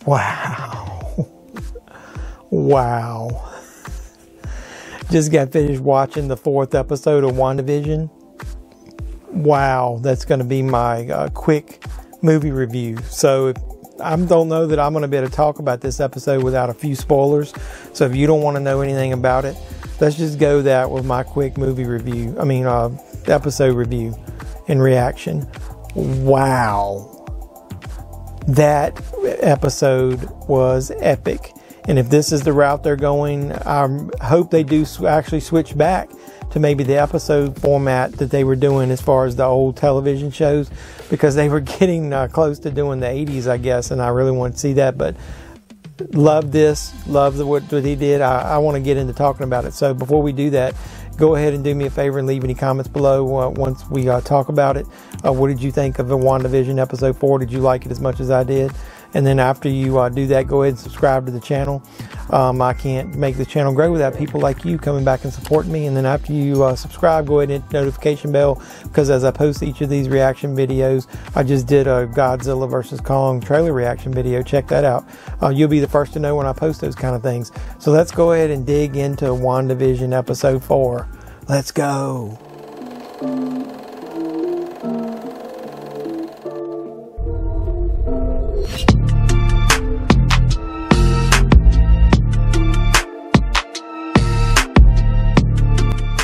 Wow. Wow. Just got finished watching the 4th episode of Wandavision. Wow, that's going to be my quick movie review. So I don't know that I'm going to be able to talk about this episode without a few spoilers. So if you don't want to know anything about it, let's just go that with my quick movie review. Episode review and reaction. Wow. That episode was epic. And if this is the route they're going, I hope they do actually switch back to maybe the episode format that they were doing as far as the old television shows, because they were getting close to doing the 80s, I guess, and I really want to see that. But love this, love what he did. I want to get into talking about it. So before we do that, go ahead and do me a favor and leave any comments below once we talk about it. What did you think of the WandaVision episode 4? Did you like it as much as I did? And then after you do that, go ahead and subscribe to the channel. I can't make the channel grow without people like you coming back and supporting me. And then after you subscribe, go ahead and hit the notification bell, because as I post each of these reaction videos, I just did a Godzilla vs. Kong trailer reaction video. Check that out. You'll be the first to know when I post those kind of things. So let's go ahead and dig into WandaVision episode 4. Let's go.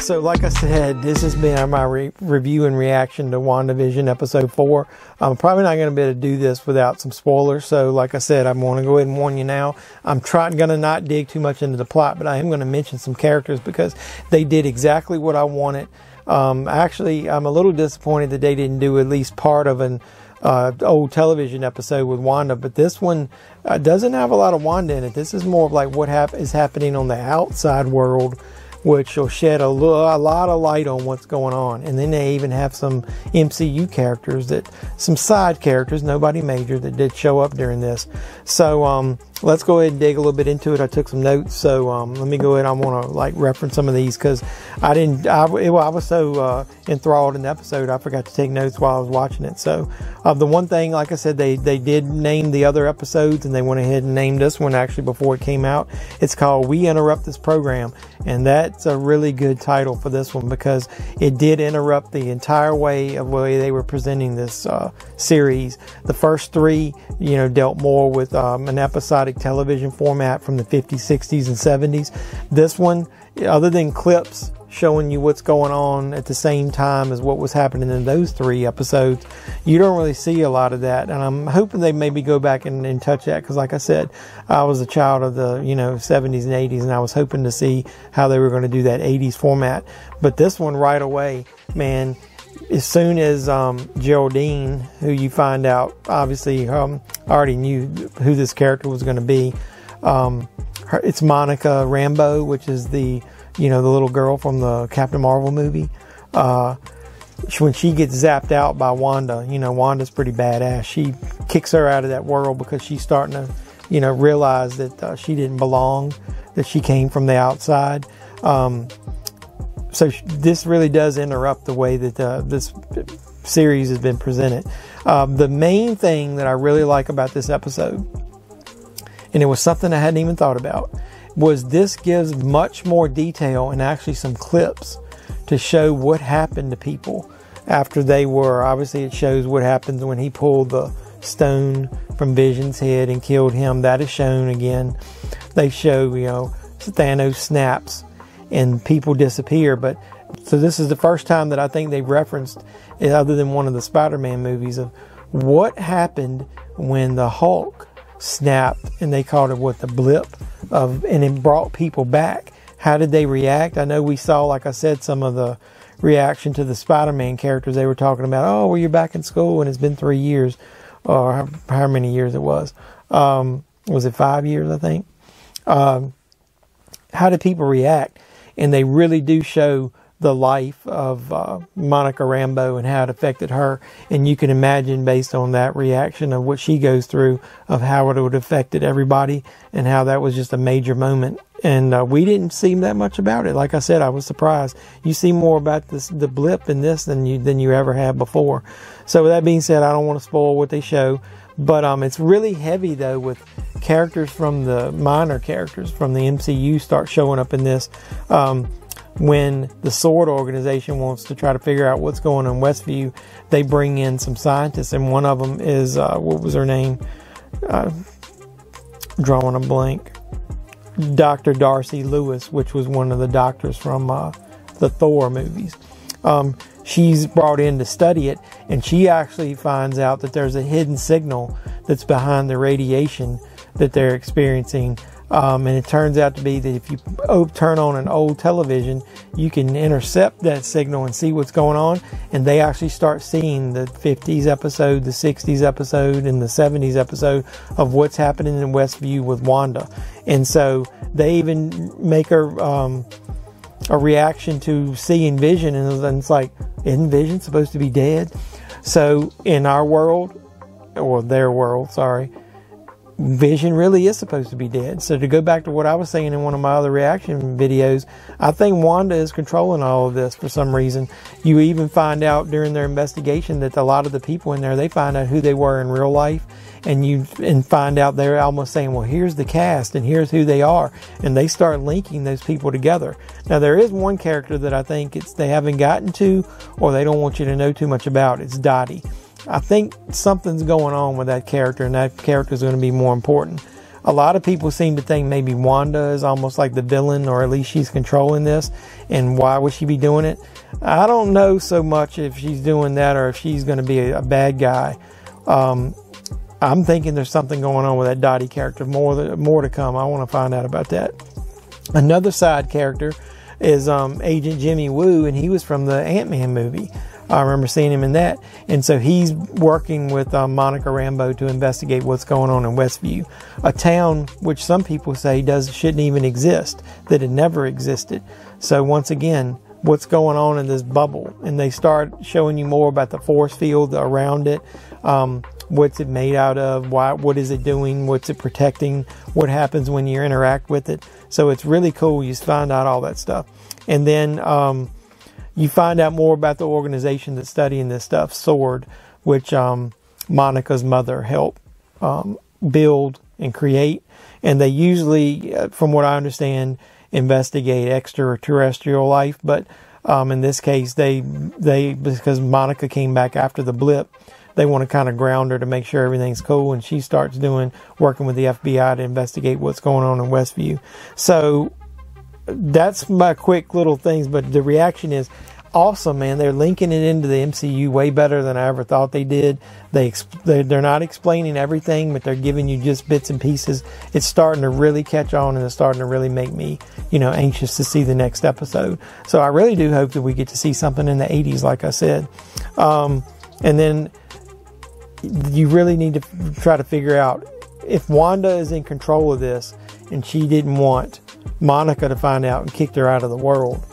So like I said, this has been my review and reaction to WandaVision episode 4. I'm probably not going to be able to do this without some spoilers. So like I said, I'm going to go ahead and warn you now. I'm going to not dig too much into the plot, but I am going to mention some characters because they did exactly what I wanted. Actually, I'm a little disappointed that they didn't do at least part of an old television episode with Wanda, but this one doesn't have a lot of Wanda in it. This is more of like what is happening on the outside world, which will shed a lot of light on what's going on. And then they even have some MCU characters, some side characters, nobody major, that did show up during this. So let's go ahead and dig a little bit into it. I took some notes, so let me go ahead. I want to reference some of these because I was so enthralled in the episode, I forgot to take notes while I was watching it. So the one thing, like I said, they did name the other episodes, and they went ahead and named this one actually before it came out. It's called We Interrupt This Program, and that's a really good title for this one because it did interrupt the entire way they were presenting this series. The first 3, dealt more with an episodic television format from the 50s, 60s, and 70s. This one, other than clips showing you what's going on at the same time as what was happening in those 3 episodes, you don't really see a lot of that. And I'm hoping they maybe go back and touch that, because like I said, I was a child of the 70s and 80s, and I was hoping to see how they were going to do that 80s format. But this one right away, man, as soon as Geraldine, who you find out, obviously I already knew who this character was going to be. It's Monica Rambeau, which is the little girl from the Captain Marvel movie. When she gets zapped out by Wanda, Wanda's pretty badass. She kicks her out of that world because she's starting to, realize that she didn't belong, that she came from the outside. So this really does interrupt the way that this series has been presented. The main thing that I really like about this episode, and it was something I hadn't even thought about, was this gives much more detail and actually some clips to show what happened to people after they were, obviously it shows what happens when he pulled the stone from Vision's head and killed him. That is shown again. They show, Thanos snaps and people disappear. But so this is the first time that I think they've referenced, other than one of the Spider-Man movies, of what happened when the Hulk snapped, and they called it the blip and it brought people back. How did they react? I know we saw, like I said, some of the reaction to the Spider-Man characters. They were talking about, oh, well, you're back in school and it's been 3 years, or how many years it was. Was it 5 years, I think? How did people react? And they really do show the life of Monica Rambeau and how it affected her. And you can imagine, based on that reaction of what she goes through, of how it would have affected everybody, and how that was just a major moment. And we didn't see that much about it. Like I said, I was surprised. You see more about the blip in this than you ever have before. So with that being said, I don't want to spoil what they show. But it's really heavy, though, with characters from the minor characters from the MCU start showing up in this. When the SWORD organization wants to try to figure out what's going on in Westview, they bring in some scientists, and one of them is, what was her name? Drawing a blank. Dr. Darcy Lewis, which was one of the doctors from the Thor movies. She's brought in to study it, and she actually finds out that there's a hidden signal that's behind the radiation that they're experiencing. And it turns out to be that if you turn on an old television, you can intercept that signal and see what's going on. And they actually start seeing the 50s episode, the 60s episode, and the 70s episode of what's happening in Westview with Wanda. And so they even make a reaction to seeing Vision, and it's like, isn't Vision supposed to be dead? So in our world, or their world, sorry, Vision really is supposed to be dead. So to go back to what I was saying in one of my other reaction videos, I think Wanda is controlling all of this for some reason. You even find out during their investigation that a lot of the people in there, they find out who they were in real life, and find out they're almost saying, well, here's the cast and here's who they are, and they start linking those people together. Now there is one character that I think they haven't gotten to, or they don't want you to know too much about. It's Dottie. I think something's going on with that character, and that character is going to be more important. A lot of people seem to think maybe Wanda is almost like the villain, or at least she's controlling this, and why would she be doing it? I don't know so much if she's doing that or if she's going to be a bad guy. I'm thinking there's something going on with that Dottie character. More to come. I want to find out about that. Another side character is Agent Jimmy Woo, and he was from the Ant-Man movie. I remember seeing him in that. And so he's working with Monica Rambeau to investigate what's going on in Westview, a town which some people say shouldn't even exist, that it never existed. So once again, what's going on in this bubble? And they start showing you more about the force field around it. What's it made out of? What is it doing? What's it protecting? What happens when you interact with it? So it's really cool. You find out all that stuff. And then you find out more about the organization that's studying this stuff, SWORD, which Monica's mother helped build and create. And they usually, from what I understand, investigate extraterrestrial life. But in this case, they because Monica came back after the blip, they want to kind of ground her to make sure everything's cool. And she starts working with the FBI to investigate what's going on in Westview. So that's my quick little things, but the reaction is awesome, man. They're linking it into the MCU way better than I ever thought they did. They're not explaining everything, but they're giving you just bits and pieces. It's starting to really catch on, and it's starting to really make me, anxious to see the next episode. So I really do hope that we get to see something in the 80s, like I said. And then you really need to try to figure out if Wanda is in control of this and she didn't want Monica to find out and kicked her out of the world.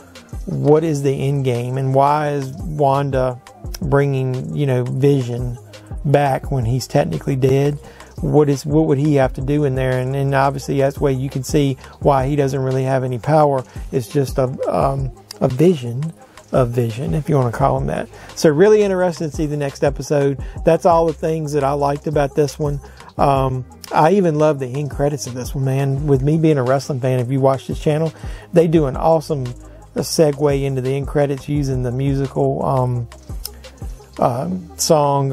What is the end game, and why is Wanda bringing, Vision back when he's technically dead? What would he have to do in there? And obviously that's why you can see why he doesn't really have any power. It's just a vision of Vision, if you want to call him that. So really interested to see the next episode. That's all the things that I liked about this one. I even love the end credits of this one, man. With me being a wrestling fan, if you watch this channel, they do an awesome segue into the end credits using the musical song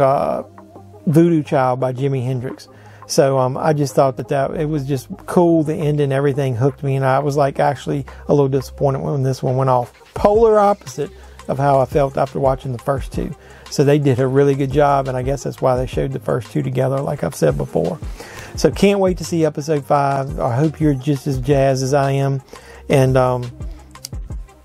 Voodoo Child by Jimi Hendrix. So I just thought that it was just cool. The end and everything hooked me, and I was like actually a little disappointed when this one went off. Polar opposite of how I felt after watching the first two. So they did a really good job, and I guess that's why they showed the first two together, like I've said before. So can't wait to see episode 5. I hope you're just as jazzed as I am. And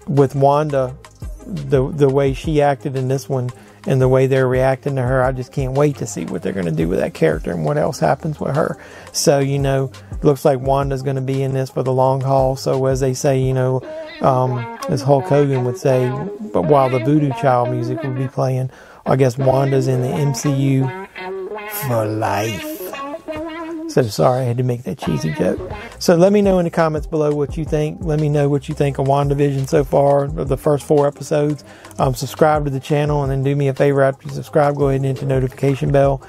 with Wanda, the way she acted in this one and the way they're reacting to her, I just can't wait to see what they're going to do with that character and what else happens with her. So, looks like Wanda's going to be in this for the long haul. So as they say, as Hulk Hogan would say, but while the Voodoo Child music will be playing, I guess Wanda's in the MCU for life. So sorry I had to make that cheesy joke. So let me know in the comments below what you think. Let me know what you think of WandaVision so far, the first 4 episodes. Subscribe to the channel, and then do me a favor after you subscribe, go ahead and hit the notification bell,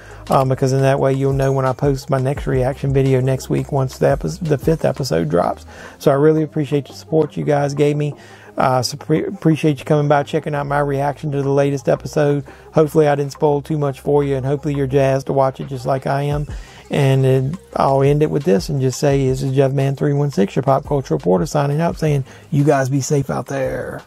because in that way you'll know when I post my next reaction video next week once the 5th episode drops. So I really appreciate the support you guys gave me. Appreciate you coming by, checking out my reaction to the latest episode. Hopefully I didn't spoil too much for you, and hopefully you're jazzed to watch it just like I am. And then I'll end it with this and just say, this is JeffMan316, your pop culture reporter, signing out, saying, you guys be safe out there.